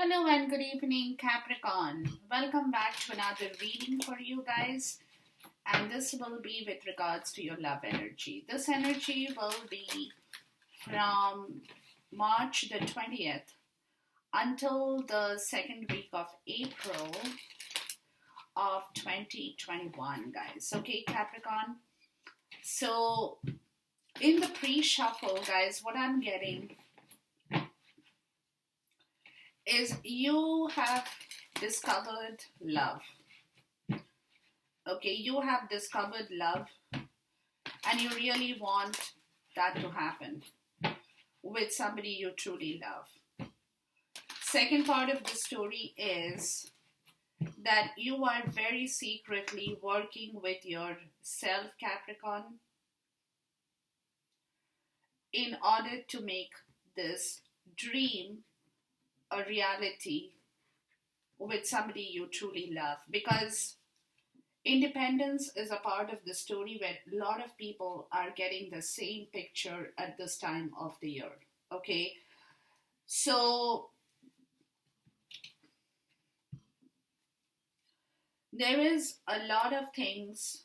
Hello and good evening, Capricorn. Welcome back to another reading for you guys. And this will be with regards to your love energy. This energy will be from March the 20th until the second week of April of 2021, guys. Okay, Capricorn. So, in the pre shuffle, guys, what I'm getting is you have discovered love. Okay, you have discovered love and you really want that to happen with somebody you truly love. Second part of the story is that you are very secretly working with yourself, Capricorn, in order to make this dream a reality with somebody you truly love, because independence is a part of the story where a lot of people are getting the same picture at this time of the year. Okay, so there is a lot of things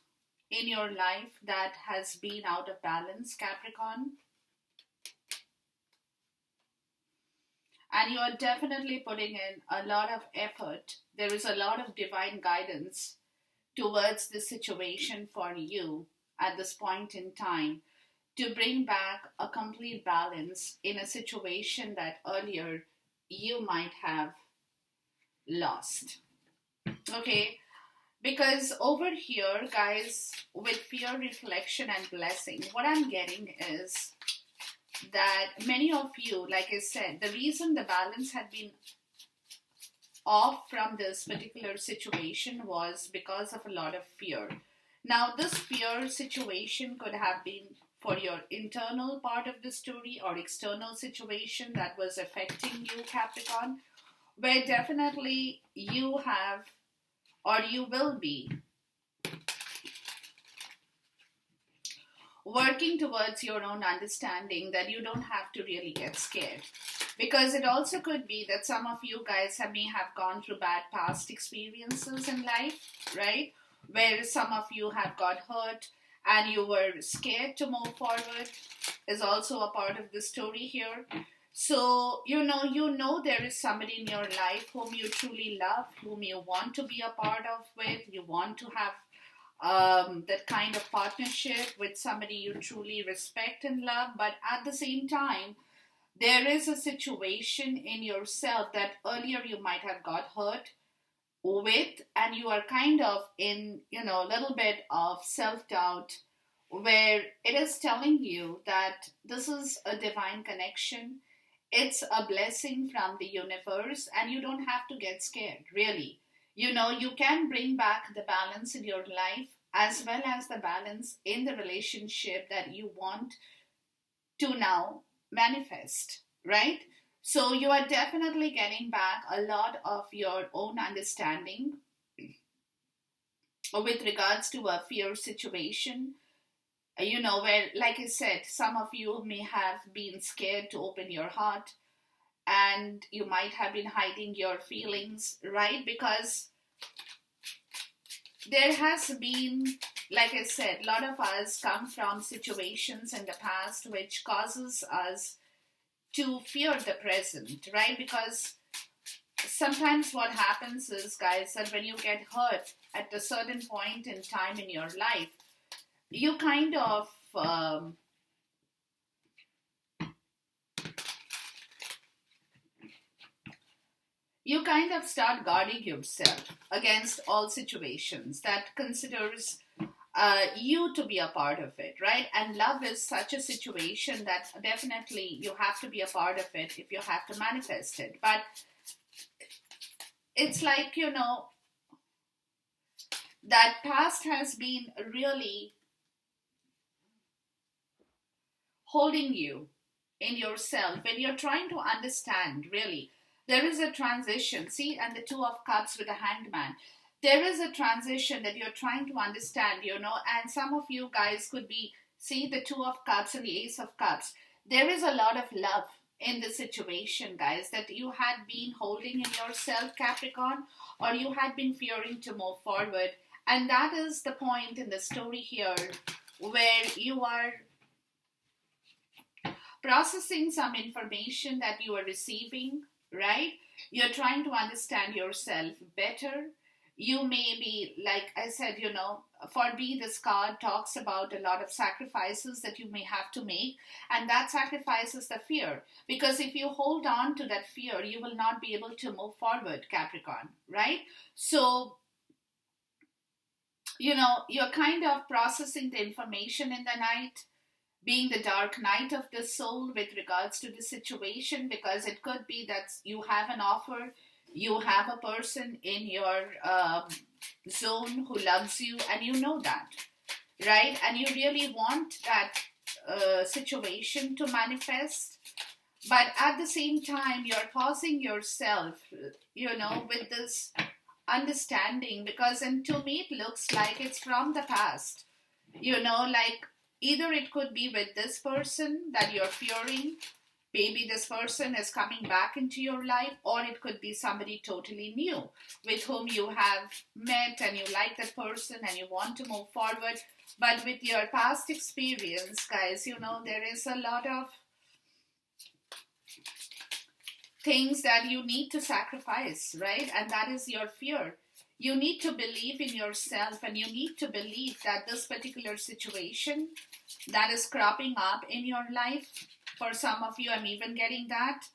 in your life that has been out of balance, Capricorn, and you are definitely putting in a lot of effort. There is a lot of divine guidance towards the situation for you at this point in time to bring back a complete balance in a situation that earlier you might have lost. Okay, because over here, guys, with fear, reflection, and blessing, what I'm getting is that many of you, like I said, the reason the balance had been off from this particular situation was because of a lot of fear. Now, this fear situation could have been for your internal part of the story or external situation that was affecting you, Capricorn, where definitely you have or you will be working towards your own understanding that you don't have to really get scared. Because it also could be that some of you guys may have gone through bad past experiences in life, right? Where some of you have got hurt and you were scared to move forward is also a part of the story here. So, you know there is somebody in your life whom you truly love, whom you want to be a part of with, you want to have that kind of partnership with somebody you truly respect and love, but at the same time, there is a situation in yourself that earlier you might have got hurt with, and you are kind of in, a little bit of self doubt where it is telling you that this is a divine connection. It's a blessing from the universe, and you don't have to get scared, really. You can bring back the balance in your life as well as the balance in the relationship that you want to now manifest, right? So you are definitely getting back a lot of your own understanding with regards to a fear situation. Where, like I said, some of you may have been scared to open your heart and you might have been hiding your feelings, right? Because there has been, like I said, a lot of us come from situations in the past which causes us to fear the present, right? Because sometimes what happens is, guys, that when you get hurt at a certain point in time in your life, you kind of start guarding yourself against all situations that considers you to be a part of it, right? And love is such a situation that definitely you have to be a part of it if you have to manifest it. But it's like, that past has been really holding you in yourself when you're trying to understand, really. There is a transition. See, and the Two of Cups with the Hanged Man. There is a transition that you're trying to understand, and some of you guys could be, see the Two of Cups and the Ace of Cups. There is a lot of love in the situation, guys, that you had been holding in yourself, Capricorn, or you had been fearing to move forward. And that is the point in the story here where you are processing some information that you are receiving, right? You're trying to understand yourself better. You may be, like I said, for me, this card talks about a lot of sacrifices that you may have to make, and that sacrifices the fear. Because if you hold on to that fear, you will not be able to move forward, Capricorn, right? So, you're kind of processing the information in the night, being the dark night of the soul with regards to the situation, because it could be that you have an offer, you have a person in your zone who loves you, and you know that, right? And you really want that situation to manifest, but at the same time, you're pausing yourself, with this understanding, because and to me it looks like it's from the past, like either it could be with this person that you're fearing, maybe this person is coming back into your life, or it could be somebody totally new with whom you have met and you like that person and you want to move forward. But with your past experience, guys, there is a lot of things that you need to sacrifice, right? And that is your fear. You need to believe in yourself, and you need to believe that this particular situation that is cropping up in your life, for some of you, I'm even getting that.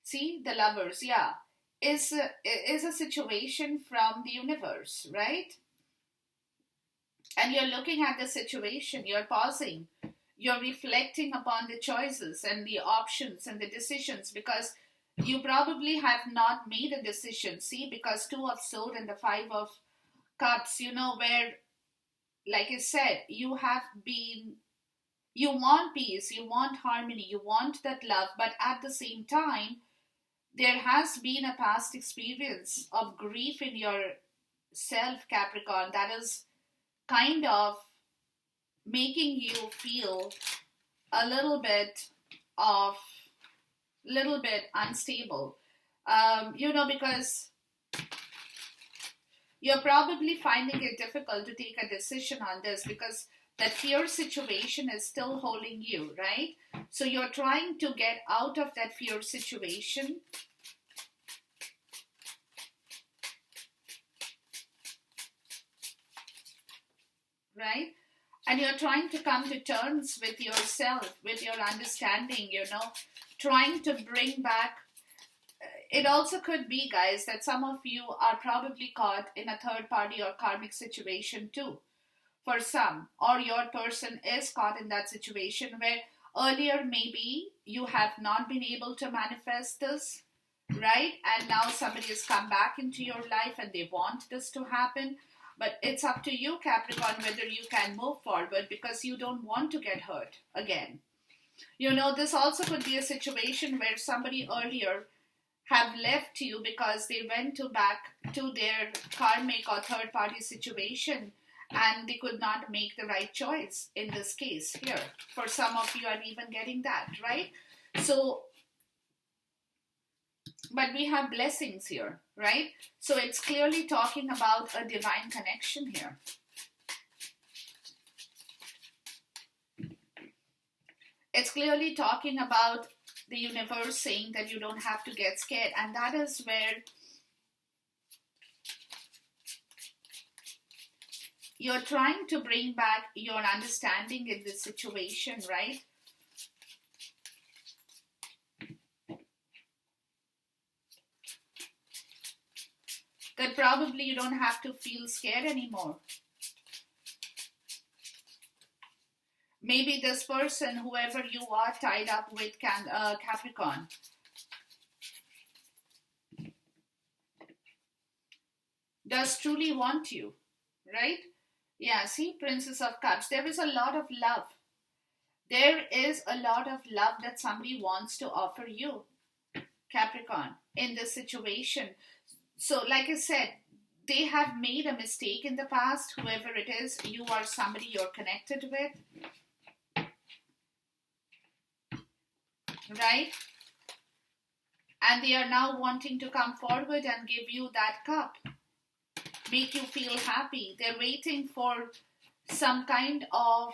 See, the Lovers, yeah, is a situation from the universe, right? And you're looking at the situation, you're pausing, you're reflecting upon the choices and the options and the decisions, because you probably have not made a decision. See, because Two of Swords and the Five of Cups, where, like I said, you want peace, you want harmony, you want that love, but at the same time, there has been a past experience of grief in yourself, Capricorn, that is kind of making you feel a little bit unstable, because you're probably finding it difficult to take a decision on this, because that fear situation is still holding you, right? So you're trying to get out of that fear situation. Right? And you're trying to come to terms with yourself, with your understanding, trying to bring back. It also could be, guys, that some of you are probably caught in a third party or karmic situation too. For some, or your person is caught in that situation where earlier maybe you have not been able to manifest this, right? And now somebody has come back into your life and they want this to happen. But it's up to you, Capricorn, whether you can move forward, because you don't want to get hurt again. This also could be a situation where somebody earlier have left you because they went back to their karmic or third party situation, and they could not make the right choice in this case here. For some of you, I'm even getting that, right? So, but we have blessings here, right? So it's clearly talking about a divine connection here. It's clearly talking about the universe saying that you don't have to get scared. And that is where you're trying to bring back your understanding in this situation, right? That probably you don't have to feel scared anymore. Maybe this person, whoever you are tied up with, Capricorn, does truly want you, right? Yeah, see, Princess of Cups. There is a lot of love. There is a lot of love that somebody wants to offer you, Capricorn, in this situation. So, like I said, they have made a mistake in the past. Whoever it is, you are somebody you're connected with, right? And they are now wanting to come forward and give you that cup, make you feel happy. They're waiting for some kind of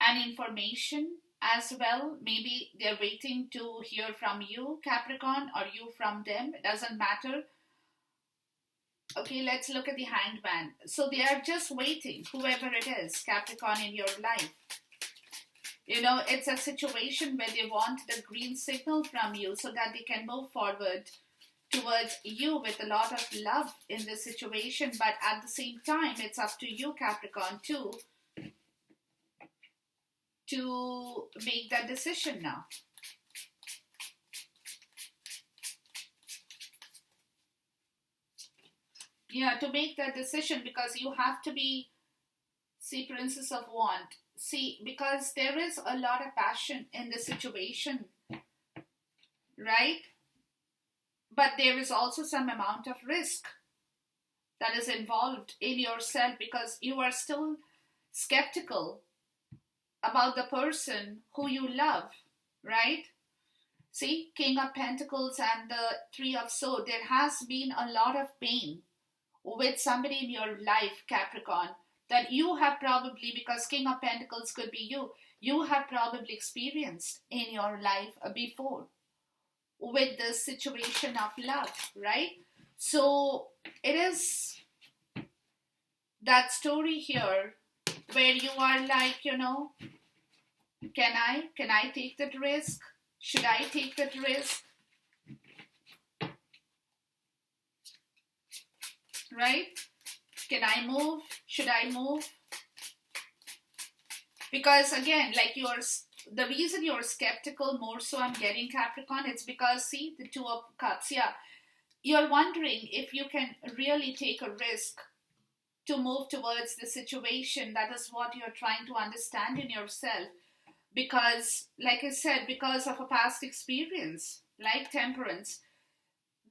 an information as well. Maybe they're waiting to hear from you, Capricorn, or you from them. It doesn't matter. Okay, let's look at the Hanged Man. So they are just waiting, whoever it is, Capricorn, in your life. You know, it's a situation where they want the green signal from you so that they can move forward towards you with a lot of love in this situation. But at the same time, it's up to you, Capricorn, too, to make that decision now. Yeah, to make that decision, because you have to be, see, Princess of Wands. See, because there is a lot of passion in the situation, right? But there is also some amount of risk that is involved in yourself, because you are still skeptical about the person who you love, right? See, King of Pentacles and the Three of Swords. There has been a lot of pain with somebody in your life, Capricorn, that you have probably, because King of Pentacles could be you have probably experienced in your life before with the situation of love, right? So it is that story here where you are like, you know, can I take that risk? Should I take that risk? Right? Can I move? Should I move? Because again, like the reason you're skeptical more so, I'm getting, Capricorn, it's because, see, the Two of Cups, yeah. You're wondering if you can really take a risk to move towards the situation. That is what you're trying to understand in yourself. Because, like I said, because of a past experience, like Temperance,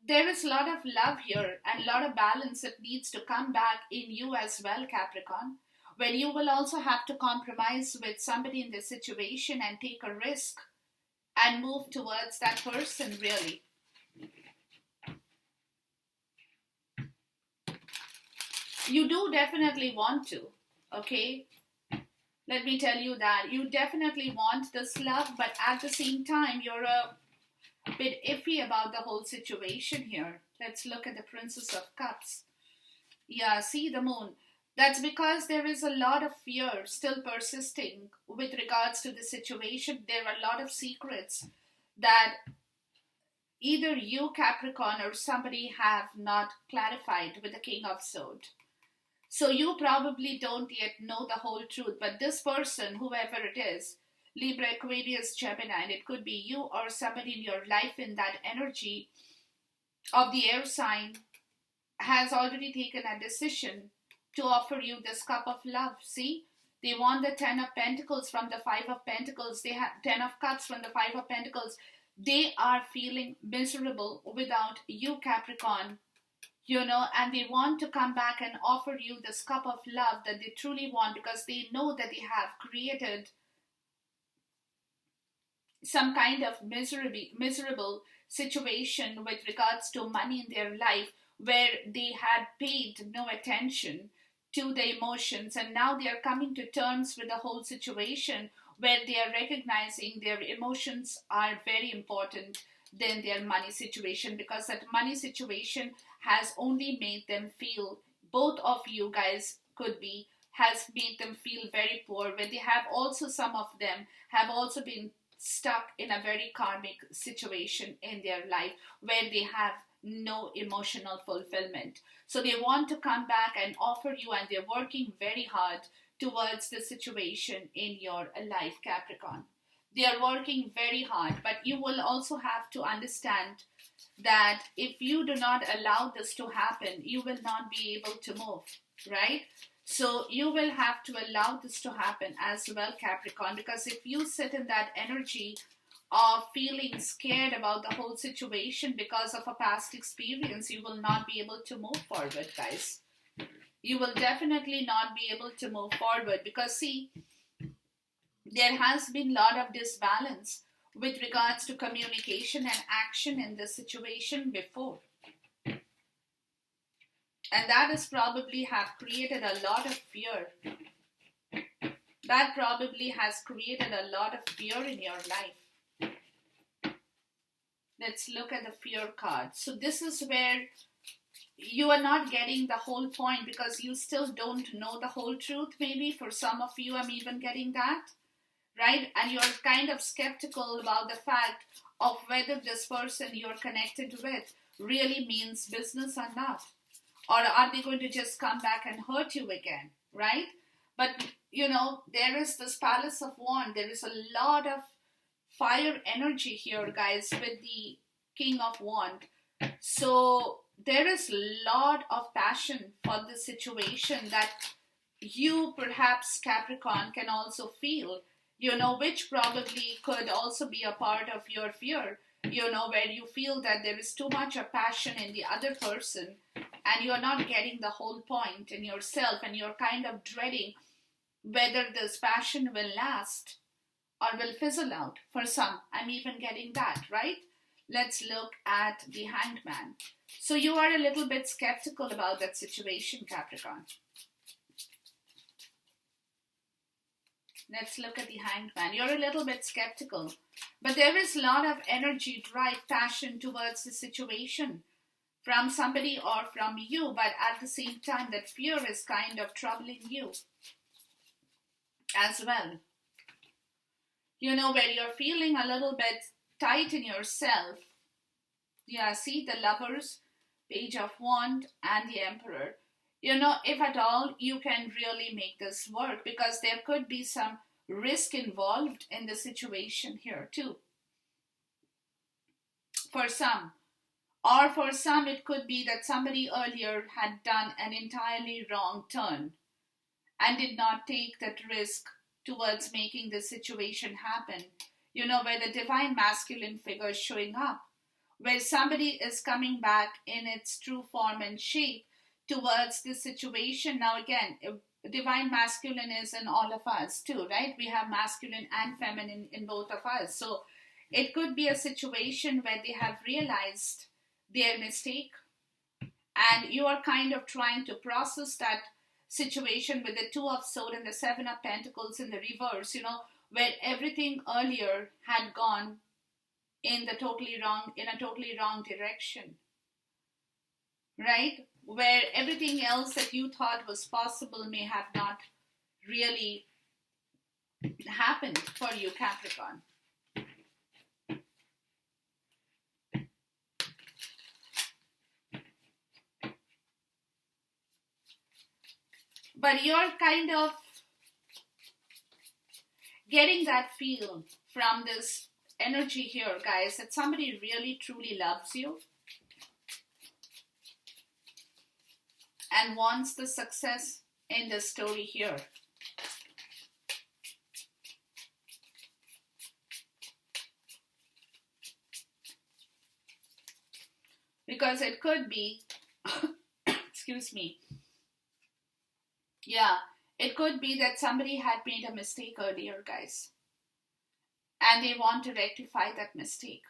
there is a lot of love here and a lot of balance that needs to come back in you as well, Capricorn, where you will also have to compromise with somebody in this situation and take a risk and move towards that person, really. You do definitely want to, okay? Let me tell you that. You definitely want this love, but at the same time, you're a bit iffy about the whole situation here. Let's look at the Princess of Cups. Yeah, see the Moon. That's because there is a lot of fear still persisting with regards to the situation. There are a lot of secrets that either you, Capricorn, or somebody have not clarified with the King of Swords. So you probably don't yet know the whole truth, but this person, whoever it is, Libra, Aquarius, Gemini, and it could be you or somebody in your life in that energy of the air sign, has already taken a decision to offer you this cup of love. See, they want the 10 of Pentacles from the 5 of Pentacles. They have 10 of Cups from the 5 of Pentacles. They are feeling miserable without you, Capricorn, you know, and they want to come back and offer you this cup of love that they truly want, because they know that they have created some kind of miserable situation with regards to money in their life, where they had paid no attention to the emotions, and now they are coming to terms with the whole situation where they are recognizing their emotions are very important than their money situation, because that money situation has only made them feel, both of you guys could be, has made them feel very poor, where they have also, some of them have also been stuck in a very karmic situation in their life where they have no emotional fulfillment. So they want to come back and offer you, and they're working very hard towards the situation in your life, Capricorn. They are working very hard, but you will also have to understand that if you do not allow this to happen, you will not be able to move, right? So you will have to allow this to happen as well, Capricorn, because if you sit in that energy of feeling scared about the whole situation because of a past experience, you will not be able to move forward, guys. You will definitely not be able to move forward, because see, there has been a lot of disbalance with regards to communication and action in this situation before. And that is probably have created a lot of fear. That probably has created a lot of fear in your life. Let's look at the fear card. So this is where you are not getting the whole point because you still don't know the whole truth. Maybe for some of you, I'm even getting that, right? And you're kind of skeptical about the fact of whether this person you're connected with really means business or not. Or are they going to just come back and hurt you again, right? But, there is this Palace of Wands. There is a lot of fire energy here, guys, with the King of Wands. So there is a lot of passion for this situation that you, perhaps Capricorn, can also feel, which probably could also be a part of your fear, where you feel that there is too much of passion in the other person and you're not getting the whole point in yourself, and you're kind of dreading whether this passion will last or will fizzle out. For some, I'm even getting that, right? Let's look at the Hanged Man. So you are a little bit skeptical about that situation, Capricorn. Let's look at the Hanged Man. You're a little bit skeptical, but there is a lot of energy, drive, passion towards the situation from somebody or from you, but at the same time that fear is kind of troubling you as well. Where you're feeling a little bit tight in yourself. Yeah, see the Lovers, Page of Wands, and the Emperor. If at all you can really make this work, because there could be some risk involved in the situation here too. For some. Or for some, it could be that somebody earlier had done an entirely wrong turn and did not take that risk towards making the situation happen. Where the divine masculine figure is showing up, where somebody is coming back in its true form and shape towards this situation. Now again, divine masculine is in all of us too, right? We have masculine and feminine in both of us. So it could be a situation where they have realized their mistake and you are kind of trying to process that situation with the Two of Swords and the Seven of Pentacles in the reverse, where everything earlier had gone in a totally wrong direction, right? Where everything else that you thought was possible may have not really happened for you, Capricorn. But you're kind of getting that feel from this energy here, guys, that somebody really truly loves you and wants the success in the story here. Because it could be, excuse me, yeah, it could be that somebody had made a mistake earlier, guys. And they want to rectify that mistake.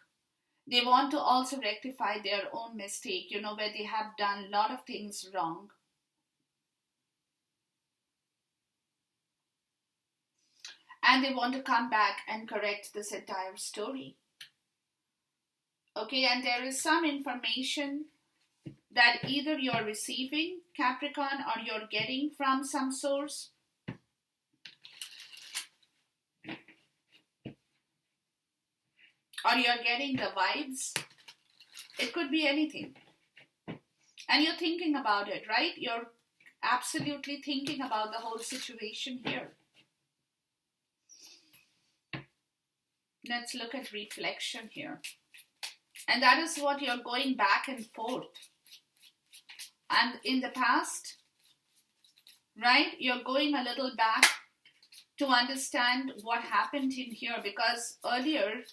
They want to also rectify their own mistake, where they have done a lot of things wrong. And they want to come back and correct this entire story. Okay, and there is some information that either you're receiving, Capricorn, or you're getting from some source. Or you're getting the vibes. It could be anything. And you're thinking about it, right? You're absolutely thinking about the whole situation here. Let's look at reflection here. And that is what you're going back and forth. And in the past, right, you're going a little back to understand what happened in here, because earlier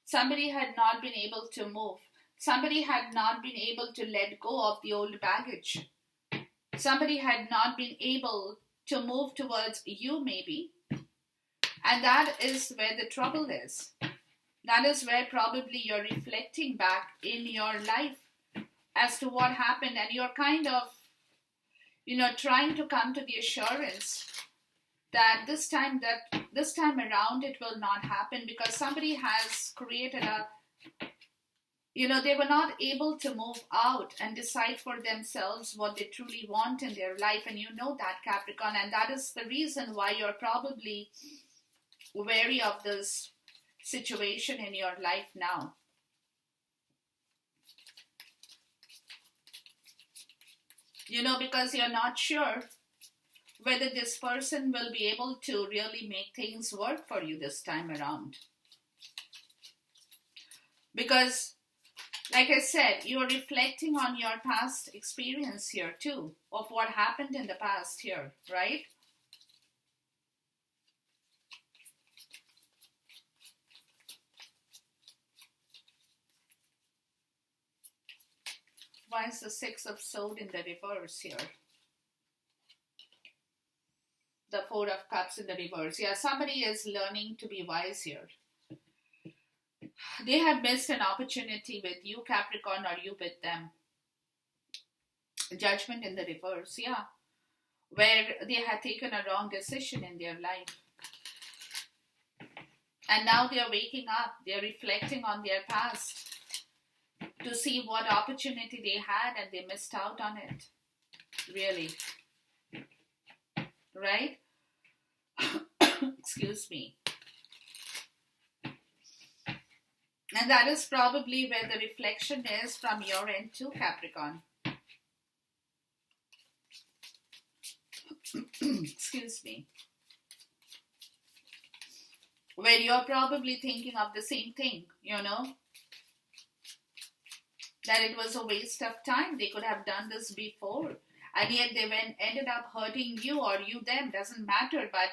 somebody had not been able to move. Somebody had not been able to let go of the old baggage. Somebody had not been able to move towards you maybe, And that is where the trouble is. That is where probably you're reflecting back in your life as to what happened, and you're kind of, trying to come to the assurance that this time around it will not happen, because somebody has created they were not able to move out and decide for themselves what they truly want in their life. And that, Capricorn, and that is the reason why you're probably wary of this situation in your life now. Because you're not sure whether this person will be able to really make things work for you this time around. Because, like I said, you're reflecting on your past experience here too, of what happened in the past here, right? Why is the Six of Swords in the reverse here? The Four of Cups in the reverse. Yeah, somebody is learning to be wise here. They have missed an opportunity with you, Capricorn, or you with them. Judgment in the reverse, yeah. Where they had taken a wrong decision in their life. And now they are waking up. They are reflecting on their past to see what opportunity they had and they missed out on it. Really. Right? Excuse me. And that is probably where the reflection is from your end too, Capricorn. Excuse me. Where you're probably thinking of the same thing, that it was a waste of time. They could have done this before. And yet they ended up hurting you or you them. Doesn't matter. But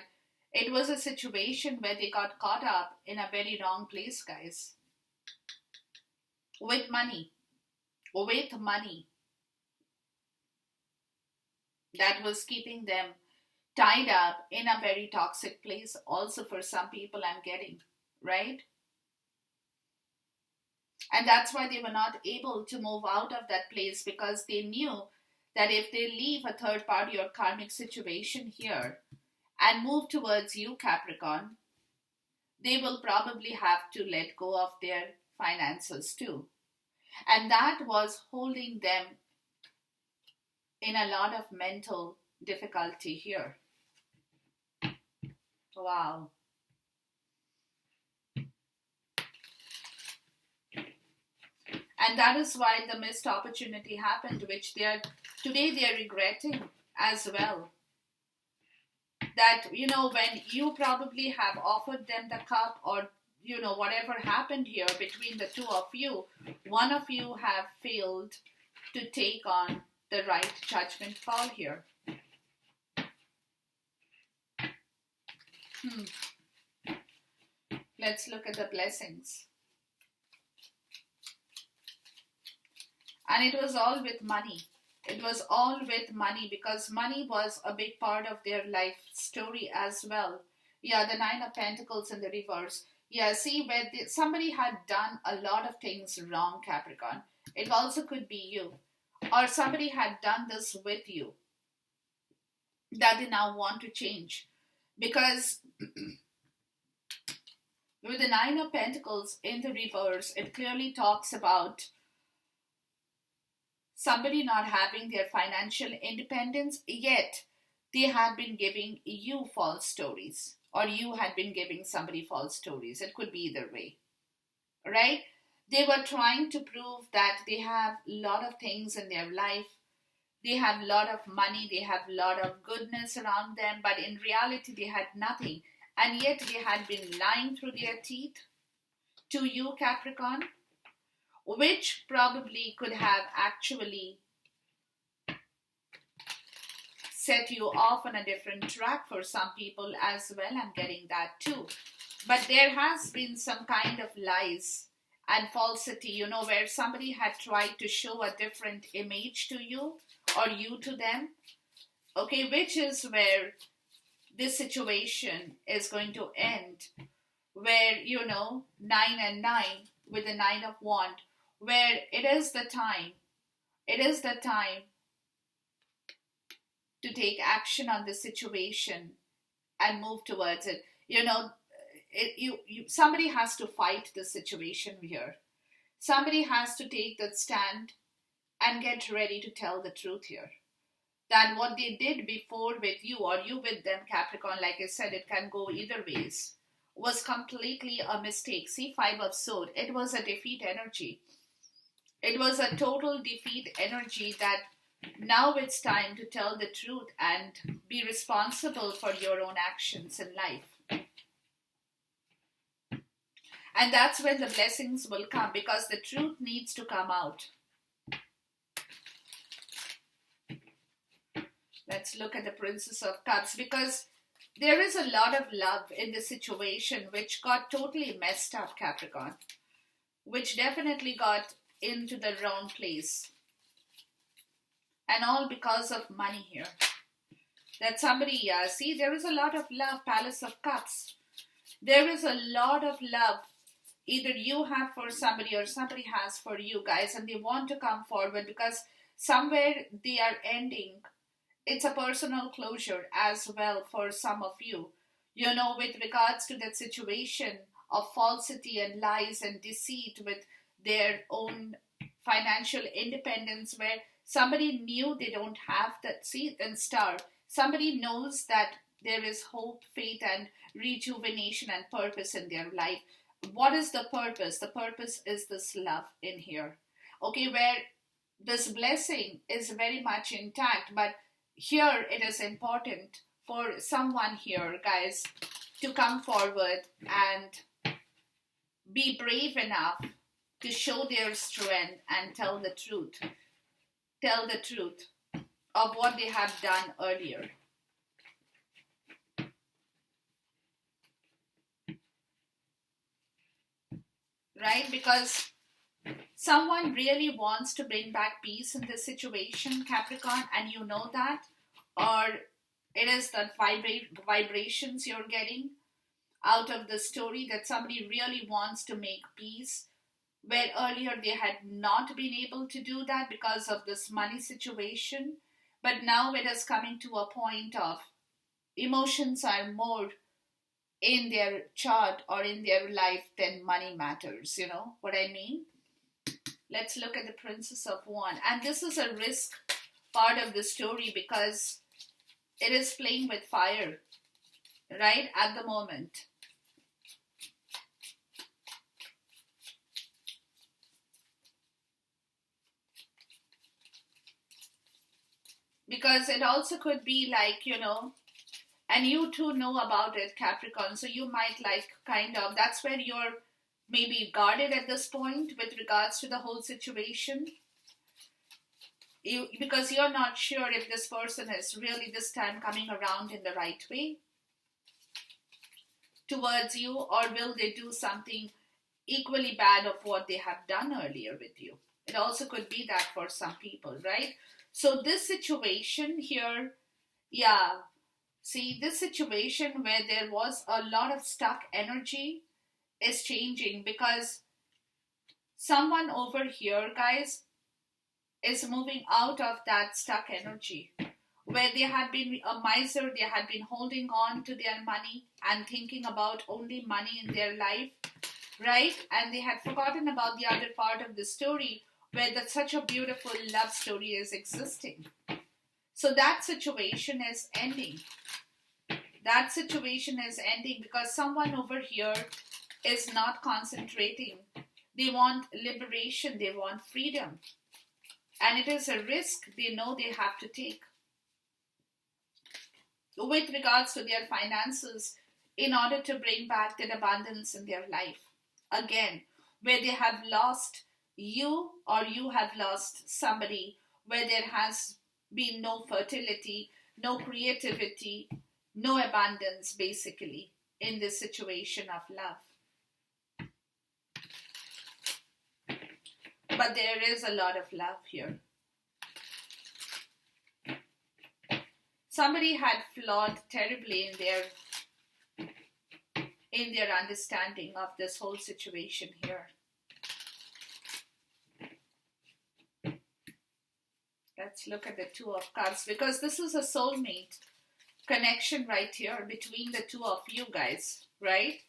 it was a situation where they got caught up in a very wrong place, guys. With money. That was keeping them tied up in a very toxic place. Also for some people, I'm getting. Right? And that's why they were not able to move out of that place, because they knew that if they leave a third party or karmic situation here and move towards you, Capricorn, they will probably have to let go of their finances too. And that was holding them in a lot of mental difficulty here. Wow. And that is why the missed opportunity happened, which today they are regretting as well. That, when you probably have offered them the cup, or, whatever happened here between the two of you, one of you have failed to take on the right judgment call here. Let's look at the blessings. And it was all with money. It was all with money, because money was a big part of their life story as well. Yeah, the Nine of Pentacles in the reverse. Yeah, see, where somebody had done a lot of things wrong, Capricorn. It also could be you. Or somebody had done this with you that they now want to change. Because with the Nine of Pentacles in the reverse, it clearly talks about somebody not having their financial independence, yet they had been giving you false stories, or you had been giving somebody false stories. It could be either way, right? They were trying to prove that they have a lot of things in their life. They have a lot of money. They have a lot of goodness around them. But in reality, they had nothing. And yet they had been lying through their teeth to you, Capricorn, which probably could have actually set you off on a different track for some people as well. I'm getting that too. But there has been some kind of lies and falsity, where somebody had tried to show a different image to you or you to them. Okay, which is where this situation is going to end, where, 9 and 9 with the Nine of Wands, where it is the time to take action on the situation and move towards it. Somebody has to fight the situation here. Somebody has to take that stand and get ready to tell the truth here. That what they did before with you or you with them, Capricorn, like I said, it can go either ways, was completely a mistake. See, Five of Swords, it was a defeat energy. It was a total defeat energy that now it's time to tell the truth and be responsible for your own actions in life. And that's when the blessings will come, because the truth needs to come out. Let's look at the Princess of Cups, because there is a lot of love in the situation which got totally messed up, Capricorn, which definitely got into the wrong place. And all because of money here. That somebody, see, there is a lot of love, Palace of Cups. There is a lot of love either you have for somebody or somebody has for you, guys, and they want to come forward because somewhere they are ending. It's a personal closure as well for some of you, with regards to that situation of falsity and lies and deceit with their own financial independence, where somebody knew they don't have that seat and star. Somebody knows that there is hope, faith, and rejuvenation and purpose in their life. What is the purpose? The purpose is this love in here. Okay, where this blessing is very much intact, but here it is important for someone here, guys, to come forward and be brave enough to show their strength and tell the truth. Tell the truth of what they have done earlier. Right? Because someone really wants to bring back peace in this situation, Capricorn, and you know that. Or it is the vibrations you're getting out of the story that somebody really wants to make peace, where earlier they had not been able to do that because of this money situation. But now it is coming to a point of emotions are more in their chart or in their life than money matters. You know what I mean? Let's look at the Princess of Wands. And this is a risk part of the story because it is playing with fire, right, at the moment. Because it also could be like, and you too know about it, Capricorn, so you might that's where you're maybe guarded at this point with regards to the whole situation. Because you're not sure if this person is really this time coming around in the right way towards you, or will they do something equally bad of what they have done earlier with you. It also could be that for some people, right? So this situation here, this situation where there was a lot of stuck energy is changing, because someone over here, guys, is moving out of that stuck energy where they had been a miser, they had been holding on to their money and thinking about only money in their life, right? And they had forgotten about the other part of the story where such a beautiful love story is existing. So that situation is ending. That situation is ending because someone over here is not concentrating. They want liberation, they want freedom. And it is a risk they know they have to take with regards to their finances in order to bring back that abundance in their life. Again, where they have lost you or you have lost somebody, where there has been no fertility, no creativity, no abundance basically in this situation of love. But there is a lot of love here. somebody had flawed terribly in their understanding of this whole situation here. Let's look at the Two of Cups, because this is a soulmate connection right here between the two of you guys, right?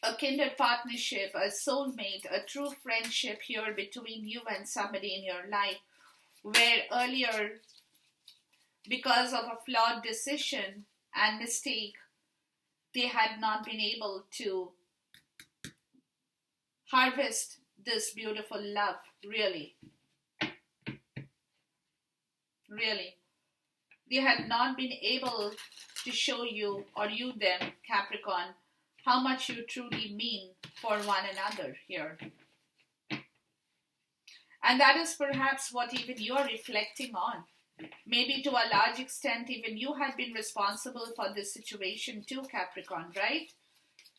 A kindred partnership, a soulmate, a true friendship here between you and somebody in your life, where earlier, because of a flawed decision and mistake, they had not been able to harvest this beautiful love, really. Really. They had not been able to show you, or you them, Capricorn, how much you truly mean for one another here. And that is perhaps what even you are reflecting on. Maybe to a large extent, even you had been responsible for this situation too, Capricorn, right?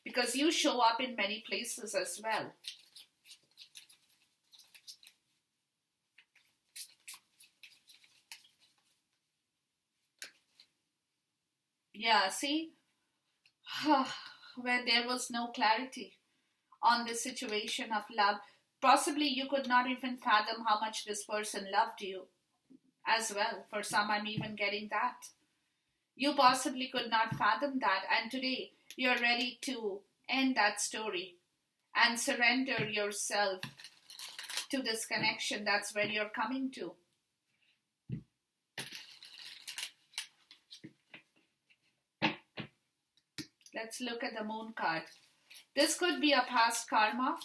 Because you show up in many places as well. Yeah, see? Where there was no clarity on the situation of love. Possibly you could not even fathom how much this person loved you as well. For some, I'm even getting that. You possibly could not fathom that, and today you're ready to end that story and surrender yourself to this connection. That's where you're coming to. Let's look at the Moon card. This could be a past karma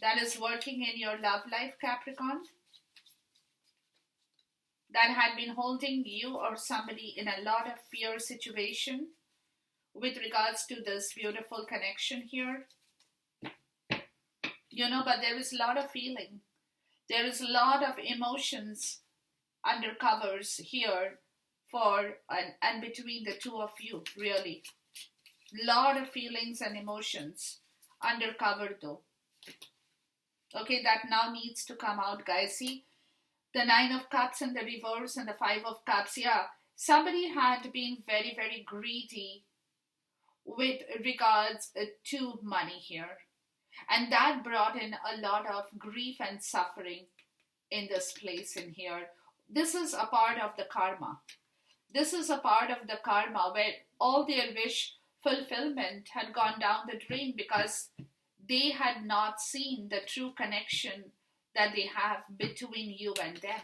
that is working in your love life, Capricorn, that had been holding you or somebody in a lot of fear situation with regards to this beautiful connection here. But there is a lot of feeling. There is a lot of emotions under covers here for and between the two of you, really. Lot of feelings and emotions undercover though. Okay, that now needs to come out, guys. See, the Nine of Cups and the reverse and the Five of Cups. Yeah, somebody had been very, very greedy with regards to money here. And that brought in a lot of grief and suffering in this place in here. This is a part of the karma. This is a part of the karma where all their wish fulfillment had gone down the drain because they had not seen the true connection that they have between you and them.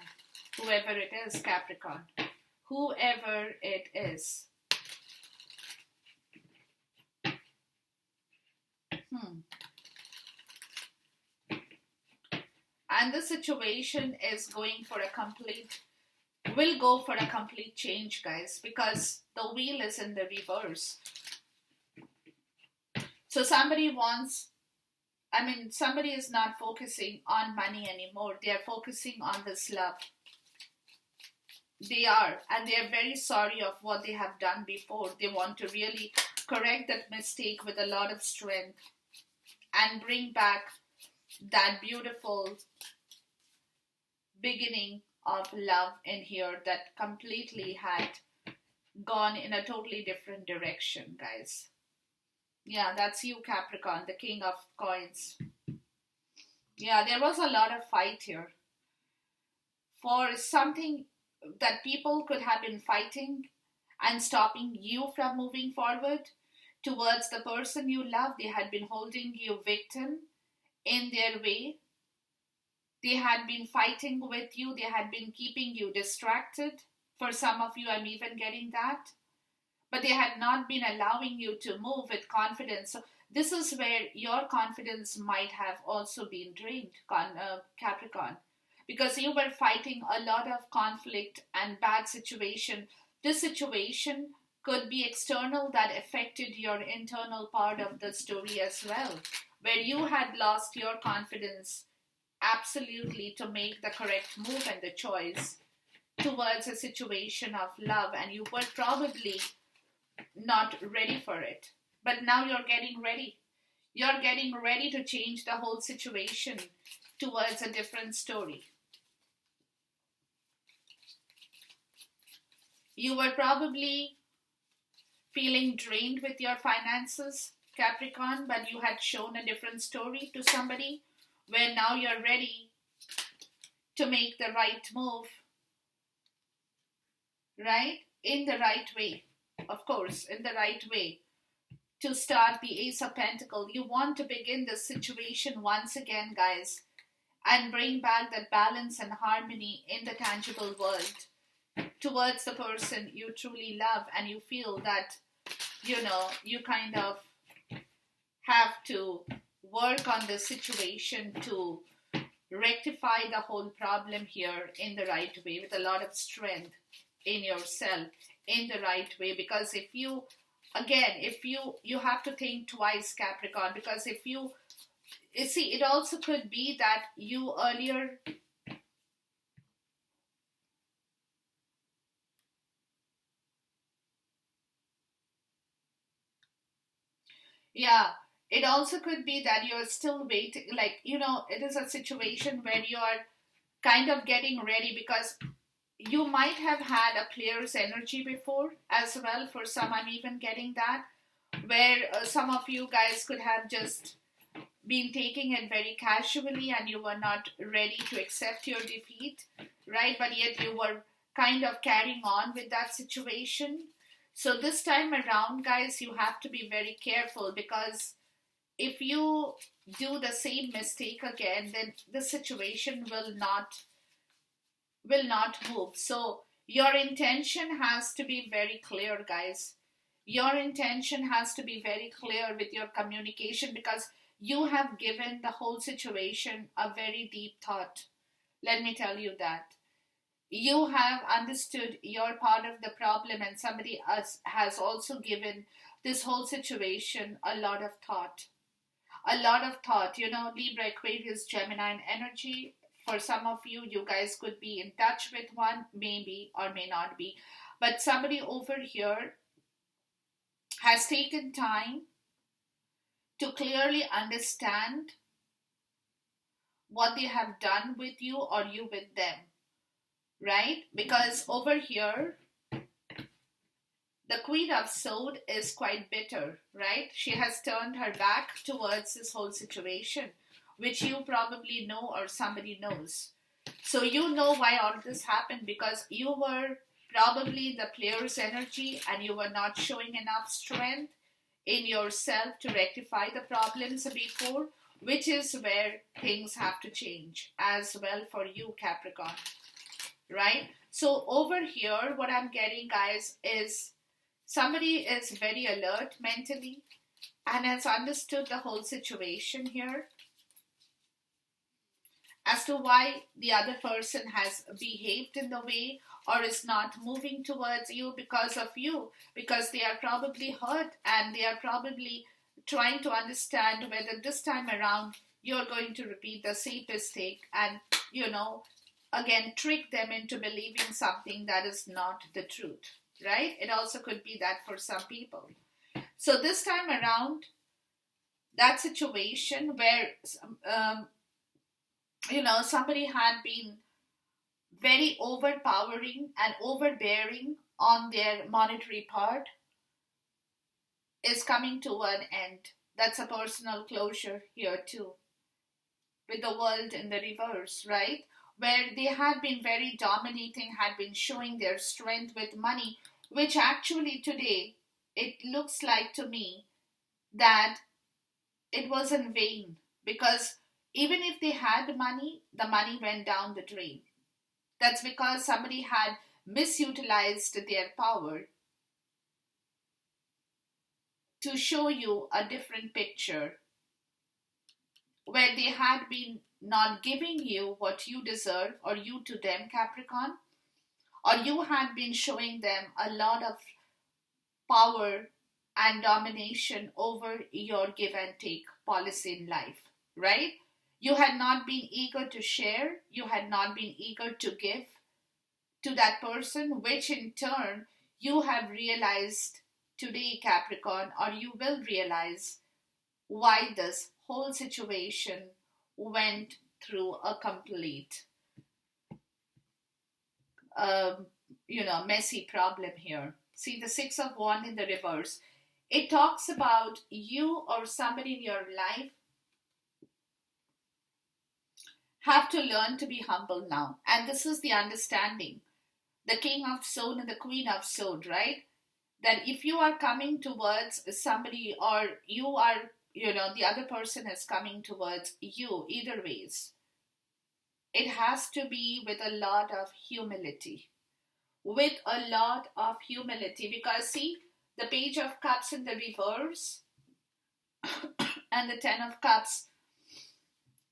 Whoever it is, Capricorn. Whoever it is. And the situation is will go for a complete change, guys, because the wheel is in the reverse. So somebody is not focusing on money anymore. They are focusing on this love. They are, and they are very sorry of what they have done before. They want to really correct that mistake with a lot of strength and bring back that beautiful beginning of love in here that completely had gone in a totally different direction, guys. Yeah, that's you, Capricorn, the King of Coins. Yeah, there was a lot of fight here for something that people could have been fighting and stopping you from moving forward towards the person you love. They had been holding you victim in their way. They had been fighting with you. They had been keeping you distracted. For some of you, I'm even getting that. But they had not been allowing you to move with confidence. So this is where your confidence might have also been drained, Capricorn. Because you were fighting a lot of conflict and bad situation. This situation could be external that affected your internal part of the story as well. Where you had lost your confidence absolutely to make the correct move and the choice towards a situation of love, and you were probably not ready for it. But now you're getting ready. You're getting ready to change the whole situation towards a different story. You were probably feeling drained with your finances, Capricorn, but you had shown a different story to somebody where now you're ready to make the right move, right? In the right way, of course, in the right way. To start the Ace of Pentacles, you want to begin this situation once again, guys, and bring back that balance and harmony in the tangible world towards the person you truly love, and you feel that, you kind of have to work on the situation to rectify the whole problem here in the right way with a lot of strength in yourself in the right way. Because if you, again, if you have to think twice, Capricorn, because if you see, it also could be that you earlier, yeah, it also could be that you're still waiting, like, it is a situation where you are kind of getting ready, because you might have had a player's energy before as well. For some, I'm even getting that, where some of you guys could have just been taking it very casually and you were not ready to accept your defeat, right? But yet you were kind of carrying on with that situation. So this time around, guys, you have to be very careful, because if you do the same mistake again, then the situation will not move. So your intention has to be very clear, guys. Your intention has to be very clear with your communication, because you have given the whole situation a very deep thought. Let me tell you that. You have understood your part of the problem, and somebody else has also given this whole situation a lot of thought. A lot of thought, Libra, Aquarius, Gemini, and energy. For some of you, you guys could be in touch with one, maybe, or may not be. But somebody over here has taken time to clearly understand what they have done with you or you with them, right? Because over here, the Queen of Swords is quite bitter, right? She has turned her back towards this whole situation, which you probably know or somebody knows. So you know why all this happened, because you were probably the player's energy and you were not showing enough strength in yourself to rectify the problems before, which is where things have to change as well for you, Capricorn, right? So over here, what I'm getting, guys, is somebody is very alert mentally and has understood the whole situation here as to why the other person has behaved in the way or is not moving towards you because of you, because they are probably hurt and they are probably trying to understand whether this time around you're going to repeat the same mistake and, again, trick them into believing something that is not the truth, right? It also could be that for some people. So this time around, that situation where, somebody had been very overpowering and overbearing on their monetary part is coming to an end. That's a personal closure here too, with the world in the reverse, right? Where they had been very dominating, had been showing their strength with money, which actually today, it looks like to me that it was in vain, because even if they had money, the money went down the drain. That's because somebody had misutilized their power to show you a different picture, where they had been not giving you what you deserve, or you to them, Capricorn, or you had been showing them a lot of power and domination over your give and take policy in life, right? You had not been eager to share, you had not been eager to give to that person, which in turn you have realized today, Capricorn, or you will realize why this whole situation went through a complete messy problem here. See, the Six of Wands in the reverse. It talks about you or somebody in your life have to learn to be humble now. And this is the understanding. The King of Swords and the Queen of Swords, right? That if you are coming towards somebody, or you are, the other person is coming towards you, either ways, it has to be with a lot of humility. With a lot of humility. Because see, the Page of Cups in the reverse and the Ten of Cups,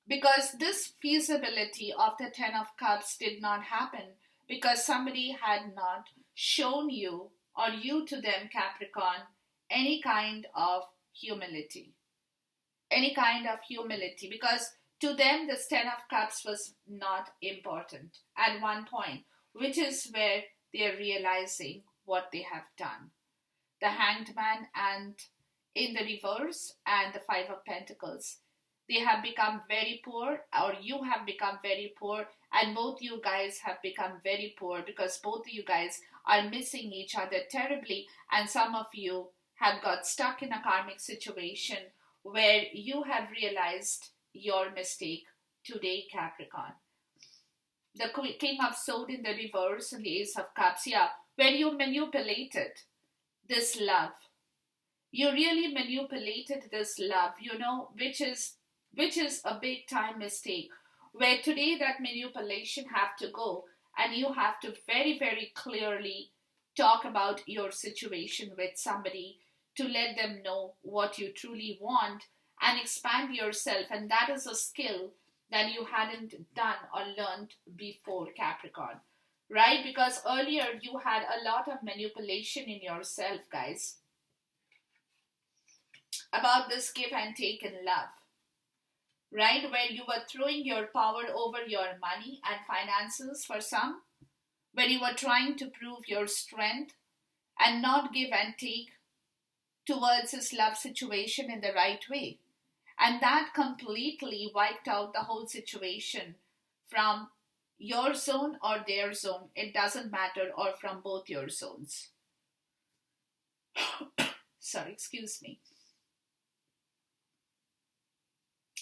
because this feasibility of the Ten of Cups did not happen because somebody had not shown you, or you to them, Capricorn, any kind of humility. Any kind of humility. Because to them, this Ten of Cups was not important at one point, which is where they are realizing what they have done. The Hanged Man and in the reverse and the Five of Pentacles. They have become very poor, or you have become very poor, and both you guys have become very poor because both of you guys are missing each other terribly, and some of you have got stuck in a karmic situation where you have realized your mistake today, Capricorn. The King of Swords in the reverse and the Ace of Cups, yeah, where you manipulated this love. You really manipulated this love, which is a big time mistake, where today that manipulation have to go, and you have to very, very clearly talk about your situation with somebody to let them know what you truly want and expand yourself. And that is a skill that you hadn't done or learned before, Capricorn, right? Because earlier you had a lot of manipulation in yourself, guys, about this give and take in love, right? Where you were throwing your power over your money and finances for some, where you were trying to prove your strength and not give and take towards this love situation in the right way. And that completely wiped out the whole situation from your zone or their zone. It doesn't matter, or from both your zones. Sorry, excuse me.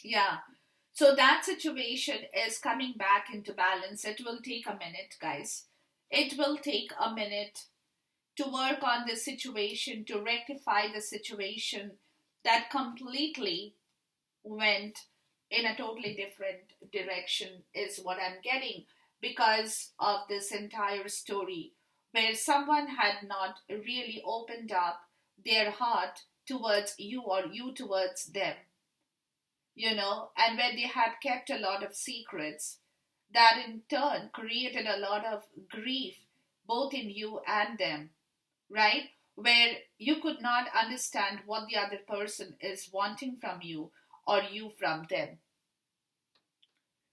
Yeah. So that situation is coming back into balance. It will take a minute, guys. It will take a minute to work on this situation, to rectify the situation that completely went in a totally different direction, is what I'm getting, because of this entire story where someone had not really opened up their heart towards you or you towards them, and where they had kept a lot of secrets that in turn created a lot of grief both in you and them, right? Where you could not understand what the other person is wanting from you or you from them.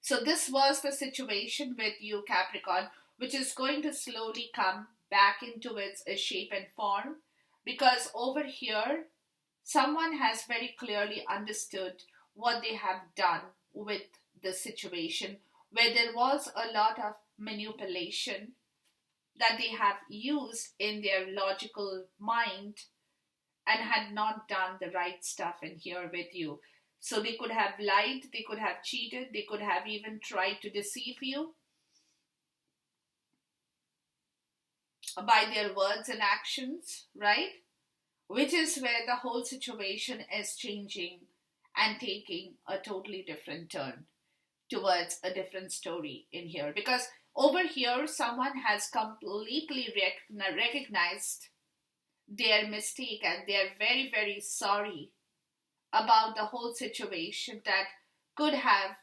So this was the situation with you, Capricorn, which is going to slowly come back into its shape and form, because over here, someone has very clearly understood what they have done with the situation, where there was a lot of manipulation that they have used in their logical mind and had not done the right stuff in here with you. So they could have lied, they could have cheated, they could have even tried to deceive you by their words and actions, right? Which is where the whole situation is changing and taking a totally different turn towards a different story in here. Because over here, someone has completely recognized their mistake, and they're very, very sorry about the whole situation that could have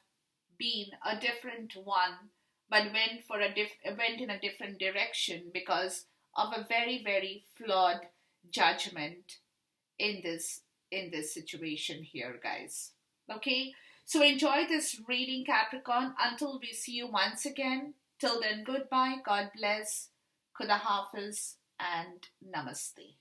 been a different one, but went in a different direction because of a very, very flawed judgment in this situation here, guys. Okay, so enjoy this reading, Capricorn, until we see you once again. Till then, goodbye, God bless, Khuda Hafiz, and Namaste.